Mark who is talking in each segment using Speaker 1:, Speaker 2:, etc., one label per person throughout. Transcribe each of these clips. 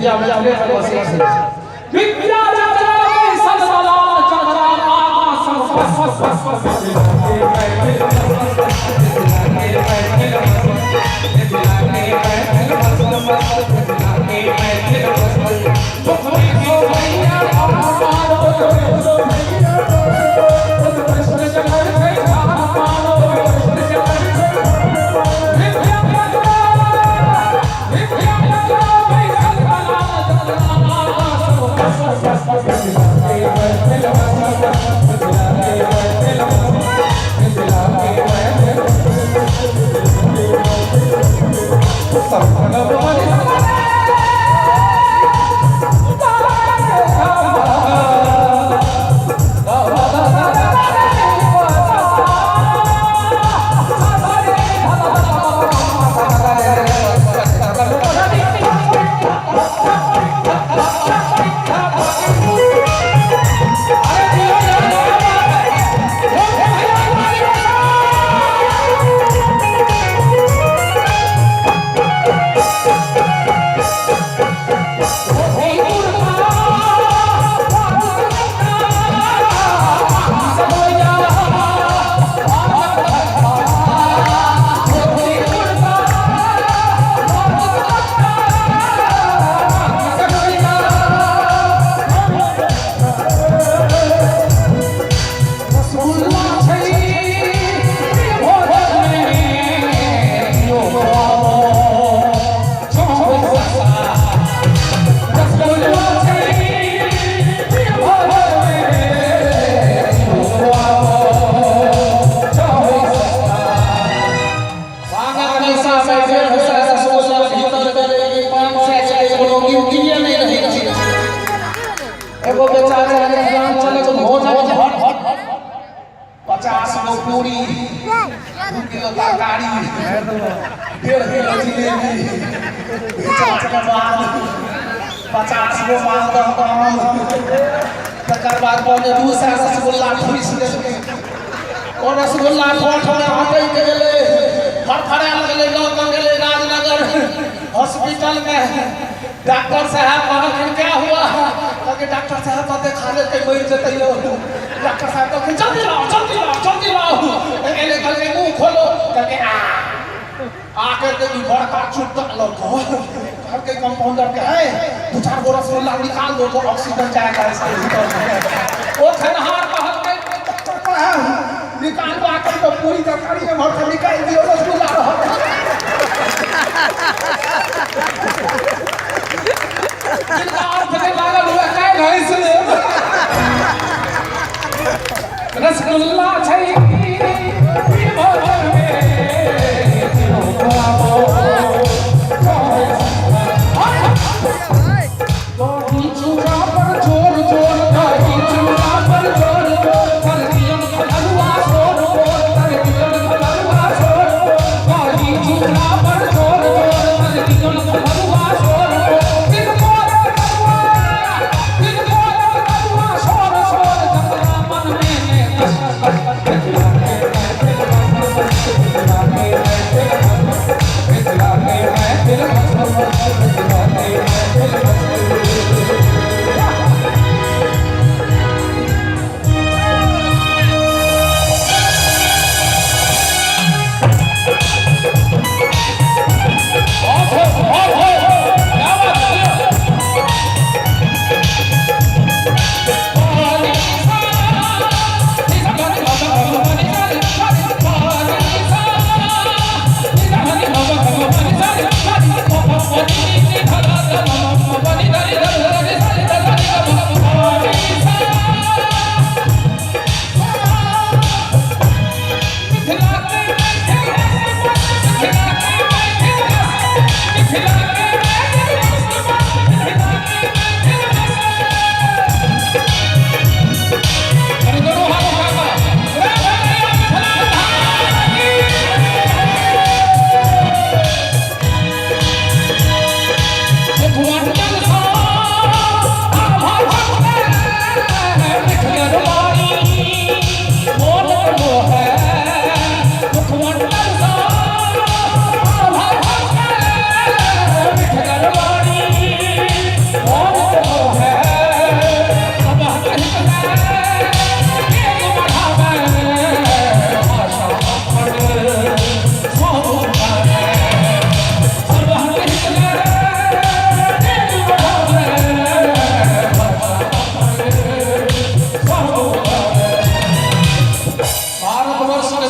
Speaker 1: विद्या में विद्या एगो बेचारे ग्राम चले तो हो जाए 50 गो पूरी 2 किलो तरकारी 1.5 किलो जिलेबी बेचारे के बाद 50 गो मालदह आम तकर बाद बोले 200 रसगुल्ला ठुस देलकै और रसगुल्ला ठोठ में हटै के गेलै फड़फड़ा लगलै लोग गेलै राजनगर हॉस्पिटल में डॉक्टर साहब कहलखिन क्या हुआ कि डॉक्टर साहब तो देखा ले के मर जतै लो डॉक्टर साहब तो जल्दी लाओ एले कल के मुंह खोलो के आकर के बड़का चुट्टा लग घर के कंपाउंडर के है 2-4 गो रसगुल्ला निकाल दो तो ऑक्सीजन जाएगा इसके भीतर वो खनहार कहलकै निकाल दो आकर तो पूरी तरकारी में भर के निकाल दियो रसगुल्ला रह जिनका अर्थ में लागल हुआ है नहीं सुने रसगुल्ला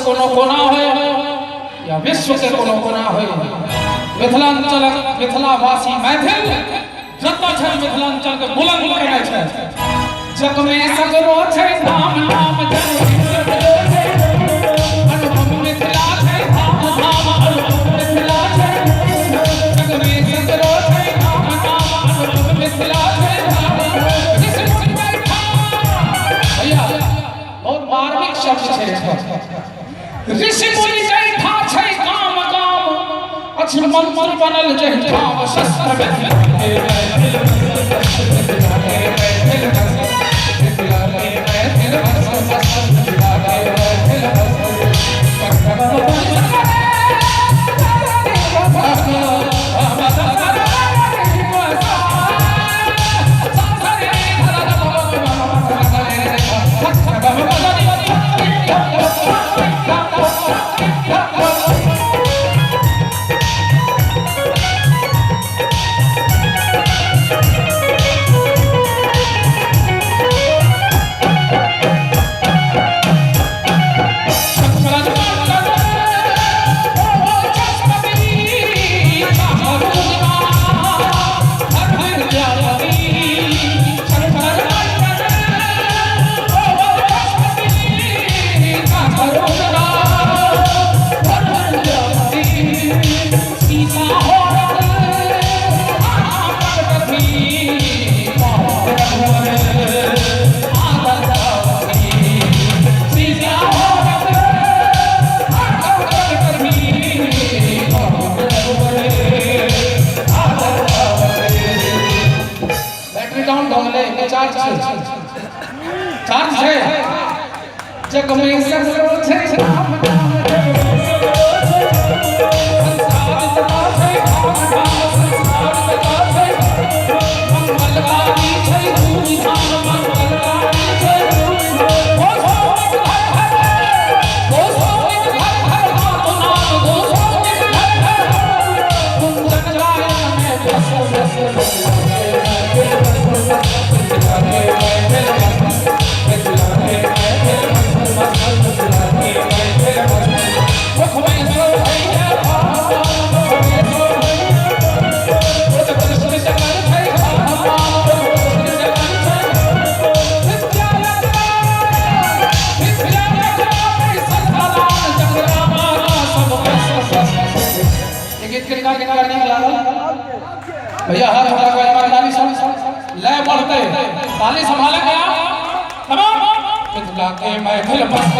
Speaker 2: कोनो कोना हो या विश्व के कोनो कोना हो मिथिलांचल मिथिलावासी मैथिल जतऽ छै मिथिलांचल के बुलंद केने छै जग में सगरो छै नाम नाम अनुपम मिथिला छै धाम धाम अनुपम मिथिला छै जग में सगरो छै नाम नाम अनुपम मिथिला छै धाम भैया बहुत मार्मिक शब्द छै ऋषि मुनि जैठा छै काम काम अछि मंत्र बनल जैठा शस्त्र चार्ज है जग में सगरो छै नाम नाम संसार सदा छै धाम धाम संसार सदा छै मंगलकारी छै धूम धाम मंगलकारी छै ओ सोनिक घर हाथ नाम गो सोनिक घर कुंदन गायन में बस भैया हाथ उठा के ईमानदारी से लय बढ़ते ताली संभाले क्या तमाम मिथिला के महफिल मस्त